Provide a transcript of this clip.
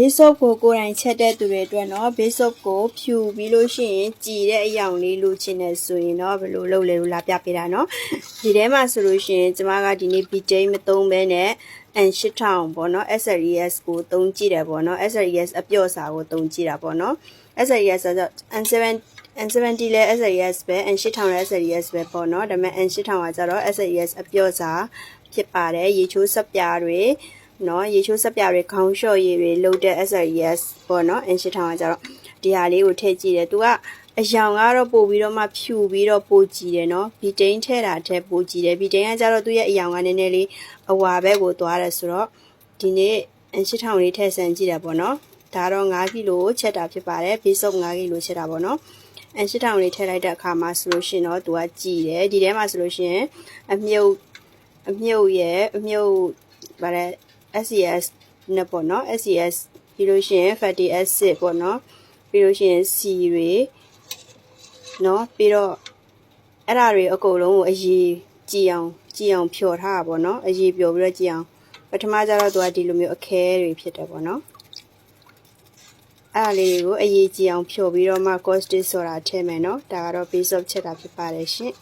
base of ကိုယ်တိုင်ချက်တဲ့သူတွေအတွက်နော် base of ကိုဖြူပြီးလို့ရှိရင်ကြည်တဲ့အယောင်လေးလိုချင်တယ်ဆိုရင်တော့ဘယ်လိုလုပ်လဲလို့လာပြပေးတာနော်ဒီထဲမှာဆိုလို့ရှိရင်ကျမကဒီနေ့ BJ မသုံးဘဲနဲ့ N8000 ပေါ့နော် SLES ကိုသုံးကြည့်တယ်ပေါ့နော် SLES အပြော့စာကိုသုံးကြည့်တာပေါ့နော် SLES ဆိုတော့ N70 လဲ SLES ပဲ N8000 လဲ SLES ပဲပေါ့နော်ဒါပေမဲ့ N8000 ကကြတော့ SLES အပြော့စာဖြစ်ပါတယ်ရေချိုးစက်ပြားတွေနော်ရေချိုးစက်ပြားတွေခေါင်းလျှော့ရည်တွေလုပ်တဲ့ SLES ပေါ့နော် N8000 ကကြတော့ဒီဟာလေးကိုထည့်ကြည့်တယ်သူကအယောင်ကတော့ပို့ပြီးတော့မှဖြူပြီးတော့ပို့ကြည့်တယ်နော်ဘီတိန်ထဲတာထက်ပို့ကြည့်တယ်ဘီတိန်ကကြတော့သူ့ရဲ့အယောင်ကနည်းနည်းလေးအဝါဘက်ကိုသွားတယ်ဆိုတော့ဒီနေ့ N8000 လေးထည့်ဆန်းကြည့်တယ်ပေါ့နော်ဒါတော့5ကီလိုချက်တာဖြစ်ပါတယ်ဘေးဆုပ်5ကီလိုချက်တာပေါ့နော်N8000 လေးထည့်လိုက်တဲ့အခါမှာဆိုလို့ရှိရင်တော့သူကကြည်တယ်ဒီထဲမှာဆိုလို့ရှိရင်အမြုပ်ဗါလဲ SES နဲ့ပေါ့နော် SES ပြီးလို့ရှိရင် fatty acid ပေါ့နော်ပြီးလို့ရှိရင် C တွေနော်ပြီးတော့အဲ့ဓာတွေအကုန်လုံးကိုအရေးကြည်အောင်ဖြော်ထားတာပေါ့နော်အရေးပျော်ပြီးတော့ကြည်အောင်ပထမကျတော့သူကဒီလိုမျိုးအခဲတွေဖြစ်တယ်ပေါ့နော်အဲ့ဒါလေးတွေကိုအရေးကြည်အောင်ဖြော်ပြီးတော့မှ caustic soda ထည့်မယ်နော်ဒါကတော့ base of ချက်တာဖြစ်ပါတယ်ရှင်